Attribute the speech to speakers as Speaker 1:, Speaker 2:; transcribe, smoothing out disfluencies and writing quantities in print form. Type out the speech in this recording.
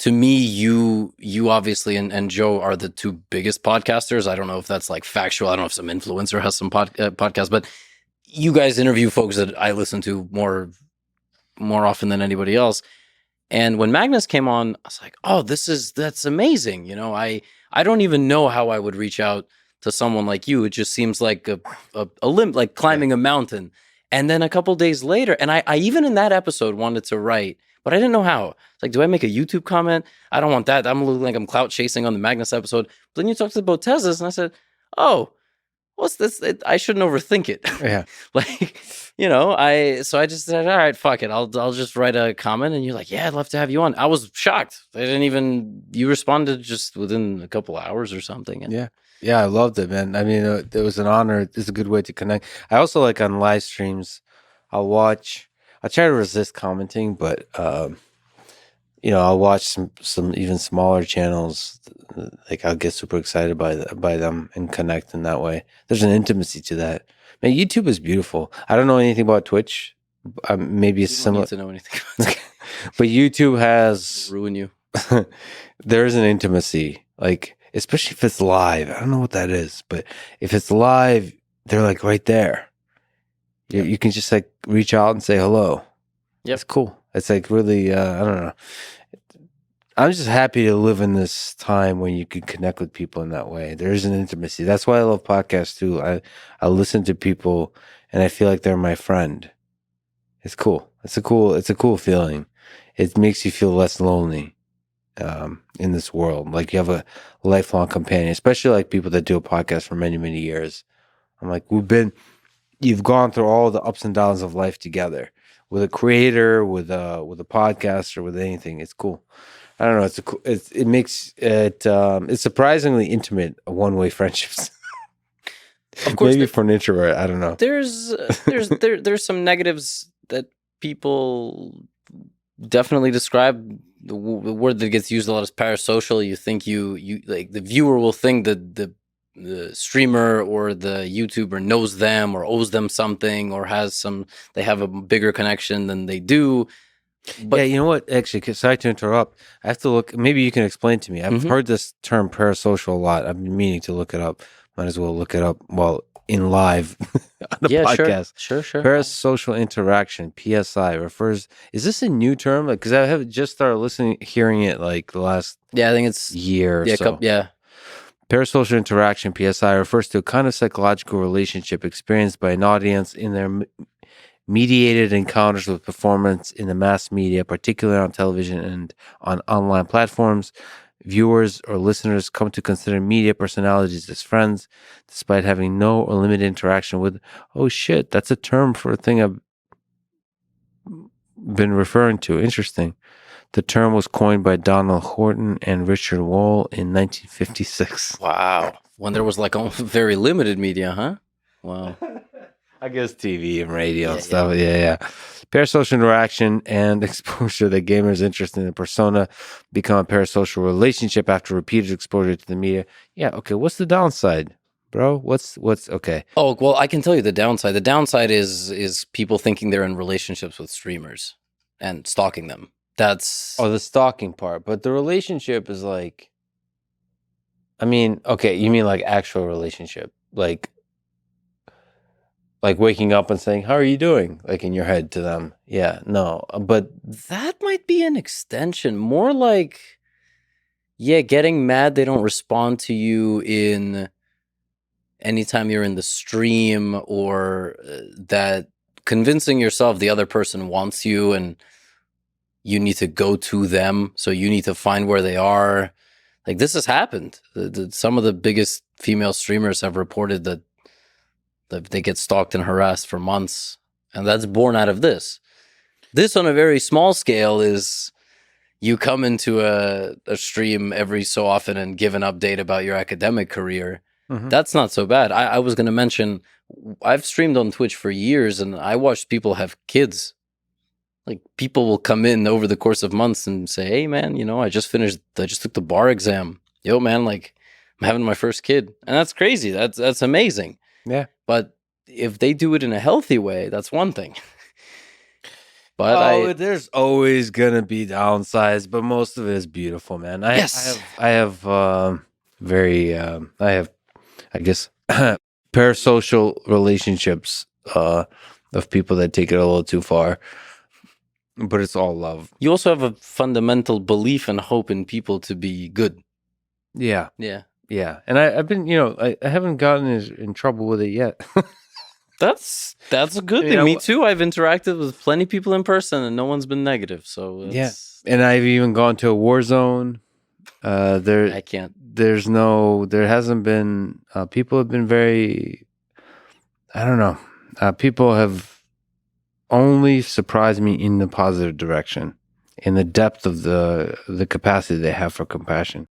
Speaker 1: to me, you obviously and Joe are the two biggest podcasters. I don't know if that's like factual. I don't know if some influencer has some podcasts, but you guys interview folks that I listen to more often than anybody else. And when Magnus came on, I was like, oh, that's amazing. You know, I don't even know how I would reach out to someone like you. It just seems like a limb, like climbing a mountain. And then a couple days later, and I even in that episode wanted to write, but I didn't know how. It's like, do I make a YouTube comment? I don't want that. I'm looking like I'm clout chasing on the Magnus episode. But then you talked about Tezos, and I said, oh, what's this? I shouldn't overthink it.
Speaker 2: Yeah.
Speaker 1: Like, you know, I just said, all right, fuck it. I'll just write a comment. And you're like, yeah, I'd love to have you on. I was shocked. You responded just within a couple hours or something. And
Speaker 2: yeah, I loved it, man. I mean, it was an honor. It's a good way to connect. I also like on live streams, I try to resist commenting, but, you know, I'll watch some even smaller channels. Like I'll get super excited by them and connect in that way. There's an intimacy to that. Man, YouTube is beautiful. I don't know anything about Twitch. Maybe it's similar.
Speaker 1: Need to know anything about it.
Speaker 2: But YouTube has
Speaker 1: ruin you.
Speaker 2: There's an intimacy, like especially if it's live. I don't know what that is, but if it's live, they're like right there. You can just like reach out and say hello.
Speaker 1: Yeah,
Speaker 2: it's cool. It's like really, I don't know. I'm just happy to live in this time when you can connect with people in that way. There is an intimacy. That's why I love podcasts too. I listen to people and I feel like they're my friend. It's cool. It's a cool feeling. It makes you feel less lonely in this world. Like you have a lifelong companion, especially like people that do a podcast for many, many years. I'm like, you've gone through all the ups and downs of life together with a creator, with a podcaster, with anything. It's cool. I don't know. It makes it it's surprisingly intimate one-way friendships. Of course, maybe for an introvert, I don't know.
Speaker 1: There's some negatives that people definitely describe. The word that gets used a lot is parasocial. You think you like the viewer will think that the streamer or the YouTuber knows them or owes them something or they have a bigger connection than they do.
Speaker 2: But yeah, you know what? Actually, sorry to interrupt. I have to look. Maybe you can explain to me. I've heard this term parasocial a lot. I've been meaning to look it up. Might as well look it up while in live on the podcast.
Speaker 1: Sure.
Speaker 2: Parasocial interaction, PSI, refers. Is this a new term? Like, because I have just started hearing it like the last.
Speaker 1: Yeah, I think it's
Speaker 2: year. Or so. Parasocial interaction, PSI, refers to a kind of psychological relationship experienced by an audience in their mediated encounters with performance in the mass media, particularly on television and on online platforms. Viewers or listeners come to consider media personalities as friends, despite having no or limited interaction with. Oh shit, that's a term for a thing I've been referring to. Interesting. The term was coined by Donald Horton and Richard Wall in 1956.
Speaker 1: Wow. When there was like very limited media, huh? Wow.
Speaker 2: I guess TV and radio and stuff. Yeah. Parasocial interaction and exposure. The gamer's interest in the persona become a parasocial relationship after repeated exposure to the media. Yeah, okay. What's the downside, bro? What's okay?
Speaker 1: Oh, well, I can tell you the downside. The downside is people thinking they're in relationships with streamers and stalking them. That's
Speaker 2: the stalking part. But the relationship is like, I mean, okay, you mean like actual relationship, like waking up and saying, how are you doing? Like in your head to them. Yeah, no, but
Speaker 1: that might be an extension. More like, getting mad they don't respond to you in anytime you're in the stream, or that convincing yourself the other person wants you and you need to go to them. So you need to find where they are. Like this has happened. Some of the biggest female streamers have reported that they get stalked and harassed for months. And that's born out of this. This on a very small scale is you come into a stream every so often and give an update about your academic career. That's not so bad. I was going to mention, I've streamed on Twitch for years and I watched people have kids. Like people will come in over the course of months and say, hey man, you know, I just took the bar exam. Yo man, like I'm having my first kid. And that's crazy. That's amazing.
Speaker 2: Yeah.
Speaker 1: But if they do it in a healthy way, that's one thing. But
Speaker 2: there's always gonna be downsides, but most of it is beautiful, man.
Speaker 1: yes,
Speaker 2: I have I have, I guess, parasocial relationships of people that take it a little too far, but it's all love.
Speaker 1: you also have a fundamental belief and hope in people to be good.
Speaker 2: Yeah,
Speaker 1: Yeah.
Speaker 2: yeah. And I've been, I haven't gotten in trouble with it yet.
Speaker 1: That's a good thing. Me too. I've interacted with plenty of people in person, and no one's been negative. So it's,
Speaker 2: And I've even gone to a war zone.
Speaker 1: I can't.
Speaker 2: There hasn't been. People have been very. I don't know. People have only surprised me in the positive direction, in the depth of the capacity they have for compassion.